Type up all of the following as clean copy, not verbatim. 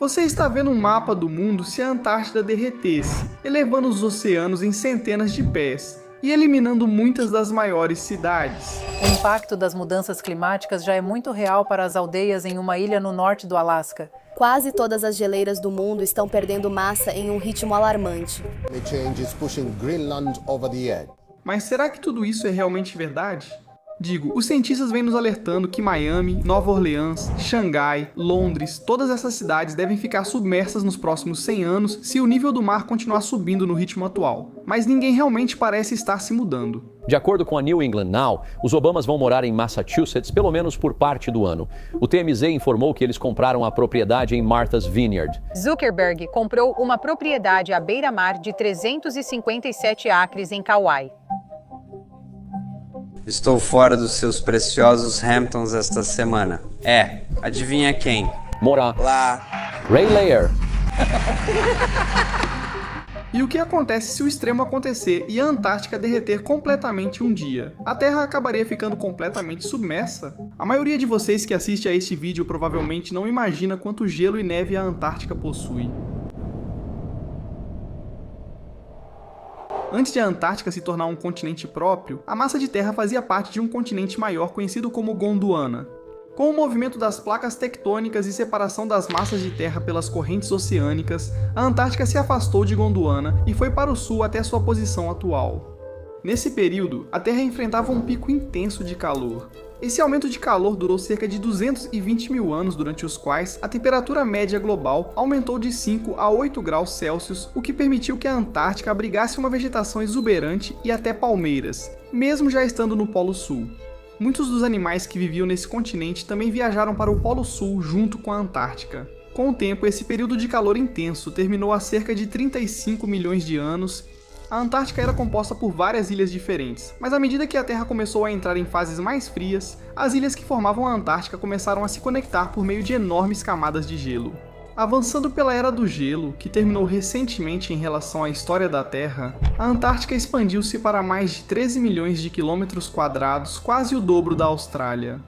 Você está vendo um mapa do mundo se a Antártida derretesse, elevando os oceanos em centenas de pés e eliminando muitas das maiores cidades. O impacto das mudanças climáticas já é muito real para as aldeias em uma ilha no norte do Alasca. Quase todas as geleiras do mundo estão perdendo massa em um ritmo alarmante. Mas será que tudo isso é realmente verdade? Digo, os cientistas vêm nos alertando que Miami, Nova Orleans, Xangai, Londres, todas essas cidades devem ficar submersas nos próximos 100 anos se o nível do mar continuar subindo no ritmo atual. Mas ninguém realmente parece estar se mudando. De acordo com a New England Now, os Obamas vão morar em Massachusetts pelo menos por parte do ano. O TMZ informou que eles compraram a propriedade em Martha's Vineyard. Zuckerberg comprou uma propriedade à beira-mar de 357 acres em Kauai. Estou fora dos seus preciosos Hamptons esta semana. Adivinha quem? Morar Lá. Ray Layer. E o que acontece se o extremo acontecer e a Antártica derreter completamente um dia? A Terra acabaria ficando completamente submersa? A maioria de vocês que assiste a este vídeo provavelmente não imagina quanto gelo e neve a Antártica possui. Antes de a Antártica se tornar um continente próprio, a massa de terra fazia parte de um continente maior conhecido como Gondwana. Com o movimento das placas tectônicas e separação das massas de terra pelas correntes oceânicas, a Antártica se afastou de Gondwana e foi para o sul até sua posição atual. Nesse período, a Terra enfrentava um pico intenso de calor. Esse aumento de calor durou cerca de 220 mil anos, durante os quais a temperatura média global aumentou de 5 a 8 graus Celsius, o que permitiu que a Antártica abrigasse uma vegetação exuberante e até palmeiras, mesmo já estando no Polo Sul. Muitos dos animais que viviam nesse continente também viajaram para o Polo Sul junto com a Antártica. Com o tempo, esse período de calor intenso terminou há cerca de 35 milhões de anos. A Antártica era composta por várias ilhas diferentes, mas à medida que a Terra começou a entrar em fases mais frias, as ilhas que formavam a Antártica começaram a se conectar por meio de enormes camadas de gelo. Avançando pela Era do Gelo, que terminou recentemente em relação à história da Terra, a Antártica expandiu-se para mais de 13 milhões de quilômetros quadrados, quase o dobro da Austrália.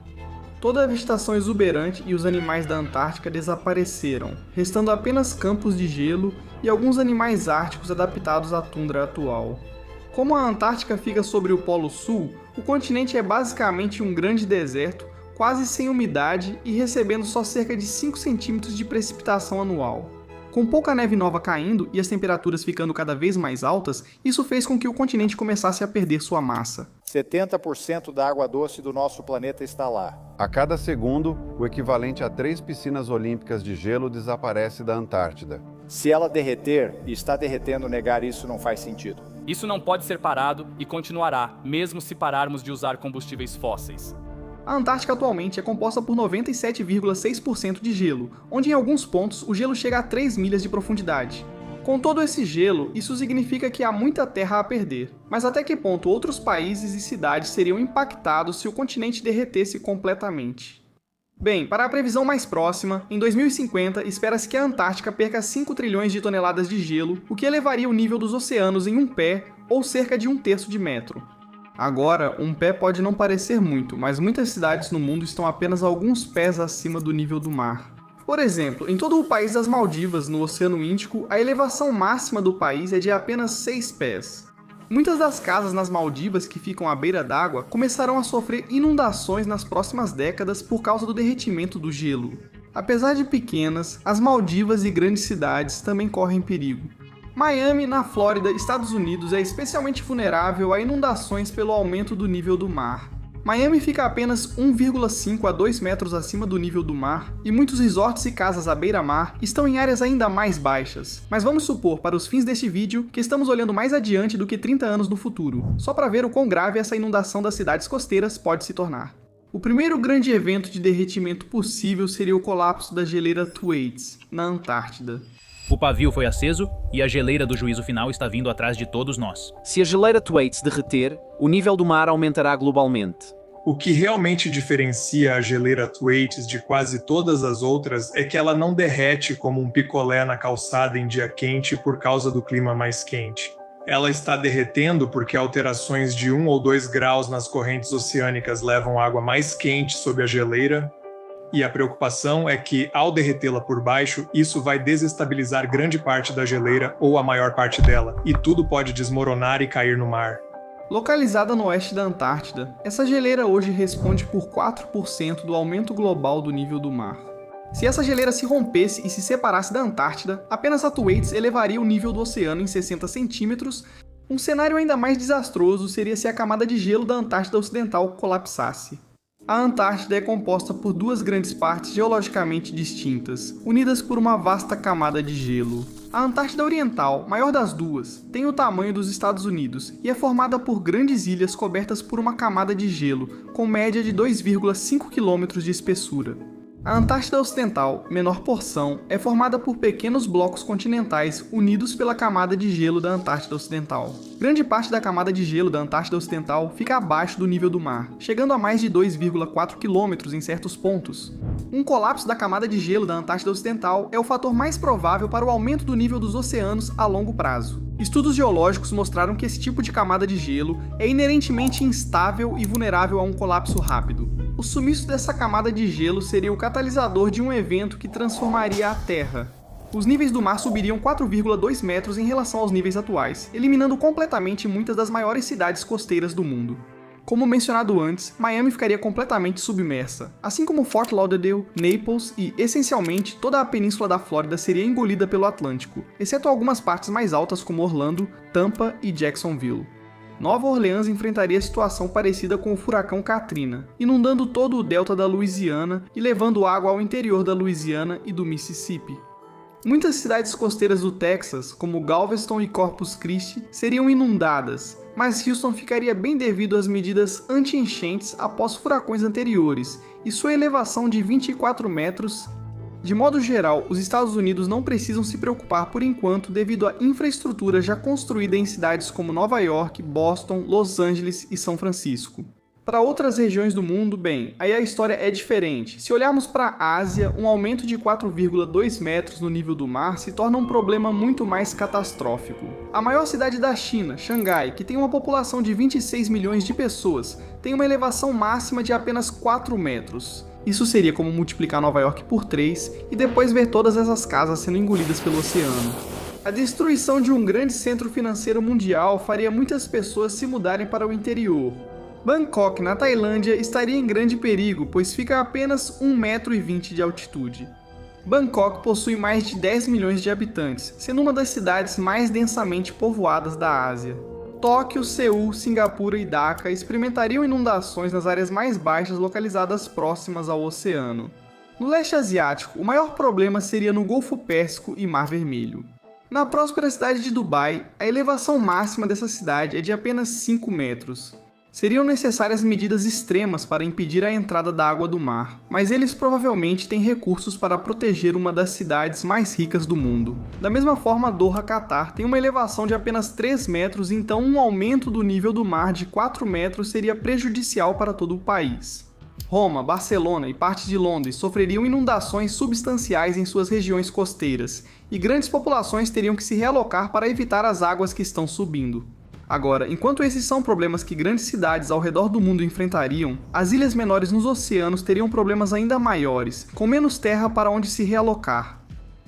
Toda a vegetação exuberante e os animais da Antártica desapareceram, restando apenas campos de gelo e alguns animais árticos adaptados à tundra atual. Como a Antártica fica sobre o Polo Sul, o continente é basicamente um grande deserto, quase sem umidade e recebendo só cerca de 5 centímetros de precipitação anual. Com pouca neve nova caindo e as temperaturas ficando cada vez mais altas, isso fez com que o continente começasse a perder sua massa. 70% da água doce do nosso planeta está lá. A cada segundo, o equivalente a 3 piscinas olímpicas de gelo desaparece da Antártida. Se ela derreter, e está derretendo, negar isso não faz sentido. Isso não pode ser parado e continuará, mesmo se pararmos de usar combustíveis fósseis. A Antártica atualmente é composta por 97,6% de gelo, onde em alguns pontos o gelo chega a 3 milhas de profundidade. Com todo esse gelo, isso significa que há muita terra a perder. Mas até que ponto outros países e cidades seriam impactados se o continente derretesse completamente? Bem, para a previsão mais próxima, em 2050 espera-se que a Antártica perca 5 trilhões de toneladas de gelo, o que elevaria o nível dos oceanos em um pé, ou cerca de 1/3 de metro. Agora, um pé pode não parecer muito, mas muitas cidades no mundo estão apenas alguns pés acima do nível do mar. Por exemplo, em todo o país das Maldivas, no Oceano Índico, a elevação máxima do país é de apenas 6 pés. Muitas das casas nas Maldivas que ficam à beira d'água começarão a sofrer inundações nas próximas décadas por causa do derretimento do gelo. Apesar de pequenas, as Maldivas e grandes cidades também correm perigo. Miami, na Flórida, Estados Unidos, é especialmente vulnerável a inundações pelo aumento do nível do mar. Miami fica apenas 1,5 a 2 metros acima do nível do mar, e muitos resorts e casas à beira-mar estão em áreas ainda mais baixas. Mas vamos supor, para os fins deste vídeo, que estamos olhando mais adiante do que 30 anos no futuro, só para ver o quão grave essa inundação das cidades costeiras pode se tornar. O primeiro grande evento de derretimento possível seria o colapso da geleira Thwaites, na Antártida. O pavio foi aceso e a geleira do juízo final está vindo atrás de todos nós. Se a geleira Thwaites derreter, o nível do mar aumentará globalmente. O que realmente diferencia a geleira Thwaites de quase todas as outras é que ela não derrete como um picolé na calçada em dia quente por causa do clima mais quente. Ela está derretendo porque alterações de 1 ou 2 graus nas correntes oceânicas levam água mais quente sob a geleira, E a preocupação é que, ao derretê-la por baixo, isso vai desestabilizar grande parte da geleira ou a maior parte dela, e tudo pode desmoronar e cair no mar. Localizada no oeste da Antártida, essa geleira hoje responde por 4% do aumento global do nível do mar. Se essa geleira se rompesse e se separasse da Antártida, apenas a Thwaites elevaria o nível do oceano em 60 centímetros. Um cenário ainda mais desastroso seria se a camada de gelo da Antártida Ocidental colapsasse. A Antártida é composta por duas grandes partes geologicamente distintas, unidas por uma vasta camada de gelo. A Antártida Oriental, maior das duas, tem o tamanho dos Estados Unidos e é formada por grandes ilhas cobertas por uma camada de gelo, com média de 2,5 km de espessura. A Antártida Ocidental, menor porção, é formada por pequenos blocos continentais unidos pela camada de gelo da Antártida Ocidental. Grande parte da camada de gelo da Antártida Ocidental fica abaixo do nível do mar, chegando a mais de 2,4 km em certos pontos. Um colapso da camada de gelo da Antártida Ocidental é o fator mais provável para o aumento do nível dos oceanos a longo prazo. Estudos geológicos mostraram que esse tipo de camada de gelo é inerentemente instável e vulnerável a um colapso rápido. O sumiço dessa camada de gelo seria o catalisador de um evento que transformaria a Terra. Os níveis do mar subiriam 4,2 metros em relação aos níveis atuais, eliminando completamente muitas das maiores cidades costeiras do mundo. Como mencionado antes, Miami ficaria completamente submersa, assim como Fort Lauderdale, Naples e, essencialmente, toda a península da Flórida seria engolida pelo Atlântico, exceto algumas partes mais altas como Orlando, Tampa e Jacksonville. Nova Orleans enfrentaria situação parecida com o furacão Katrina, inundando todo o delta da Louisiana e levando água ao interior da Louisiana e do Mississippi. Muitas cidades costeiras do Texas, como Galveston e Corpus Christi, seriam inundadas, mas Houston ficaria bem devido às medidas anti-enchentes após furacões anteriores e sua elevação de 24 metros. De modo geral, os Estados Unidos não precisam se preocupar por enquanto devido à infraestrutura já construída em cidades como Nova York, Boston, Los Angeles e São Francisco. Para outras regiões do mundo, bem, aí a história é diferente. Se olharmos para a Ásia, um aumento de 4,2 metros no nível do mar se torna um problema muito mais catastrófico. A maior cidade da China, Xangai, que tem uma população de 26 milhões de pessoas, tem uma elevação máxima de apenas 4 metros. Isso seria como multiplicar Nova York por 3 e depois ver todas essas casas sendo engolidas pelo oceano. A destruição de um grande centro financeiro mundial faria muitas pessoas se mudarem para o interior. Bangkok, na Tailândia, estaria em grande perigo, pois fica a apenas 1,20 metro de altitude. Bangkok possui mais de 10 milhões de habitantes, sendo uma das cidades mais densamente povoadas da Ásia. Tóquio, Seul, Singapura e Dhaka experimentariam inundações nas áreas mais baixas localizadas próximas ao oceano. No leste asiático, o maior problema seria no Golfo Pérsico e Mar Vermelho. Na próspera cidade de Dubai, a elevação máxima dessa cidade é de apenas 5 metros. Seriam necessárias medidas extremas para impedir a entrada da água do mar, mas eles provavelmente têm recursos para proteger uma das cidades mais ricas do mundo. Da mesma forma, Doha, Catar, tem uma elevação de apenas 3 metros, então um aumento do nível do mar de 4 metros seria prejudicial para todo o país. Roma, Barcelona e partes de Londres sofreriam inundações substanciais em suas regiões costeiras, e grandes populações teriam que se realocar para evitar as águas que estão subindo. Agora, enquanto esses são problemas que grandes cidades ao redor do mundo enfrentariam, as ilhas menores nos oceanos teriam problemas ainda maiores, com menos terra para onde se realocar.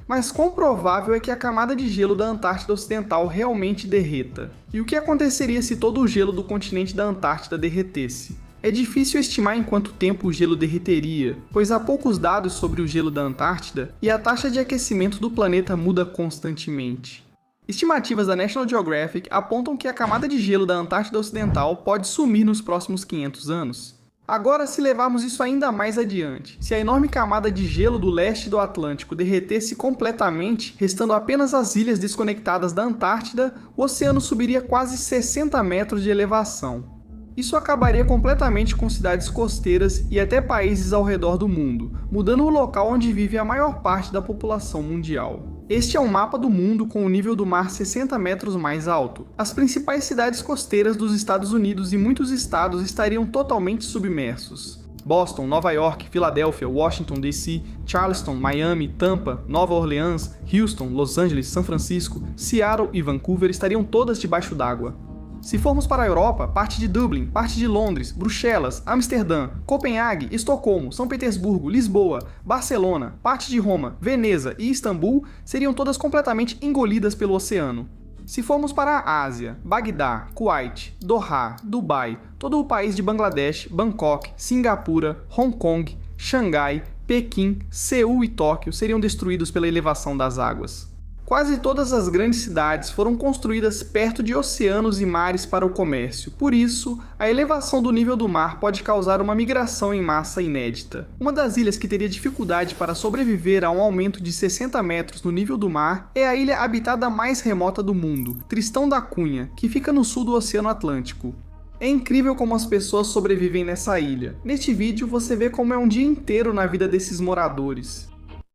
Mas quão provável é que a camada de gelo da Antártida Ocidental realmente derreta? E o que aconteceria se todo o gelo do continente da Antártida derretesse? É difícil estimar em quanto tempo o gelo derreteria, pois há poucos dados sobre o gelo da Antártida e a taxa de aquecimento do planeta muda constantemente. Estimativas da National Geographic apontam que a camada de gelo da Antártida Ocidental pode sumir nos próximos 500 anos. Agora, se levarmos isso ainda mais adiante, se a enorme camada de gelo do leste do Atlântico derretesse completamente, restando apenas as ilhas desconectadas da Antártida, o oceano subiria quase 60 metros de elevação. Isso acabaria completamente com cidades costeiras e até países ao redor do mundo, mudando o local onde vive a maior parte da população mundial. Este é um mapa do mundo com o nível do mar 60 metros mais alto. As principais cidades costeiras dos Estados Unidos e muitos estados estariam totalmente submersos. Boston, Nova York, Filadélfia, Washington DC, Charleston, Miami, Tampa, Nova Orleans, Houston, Los Angeles, São Francisco, Seattle e Vancouver estariam todas debaixo d'água. Se formos para a Europa, parte de Dublin, parte de Londres, Bruxelas, Amsterdã, Copenhague, Estocolmo, São Petersburgo, Lisboa, Barcelona, parte de Roma, Veneza e Istambul seriam todas completamente engolidas pelo oceano. Se formos para a Ásia, Bagdá, Kuwait, Doha, Dubai, todo o país de Bangladesh, Bangkok, Singapura, Hong Kong, Xangai, Pequim, Seul e Tóquio seriam destruídos pela elevação das águas. Quase todas as grandes cidades foram construídas perto de oceanos e mares para o comércio, por isso, a elevação do nível do mar pode causar uma migração em massa inédita. Uma das ilhas que teria dificuldade para sobreviver a um aumento de 60 metros no nível do mar é a ilha habitada mais remota do mundo, Tristão da Cunha, que fica no sul do Oceano Atlântico. É incrível como as pessoas sobrevivem nessa ilha. Neste vídeo você vê como é um dia inteiro na vida desses moradores.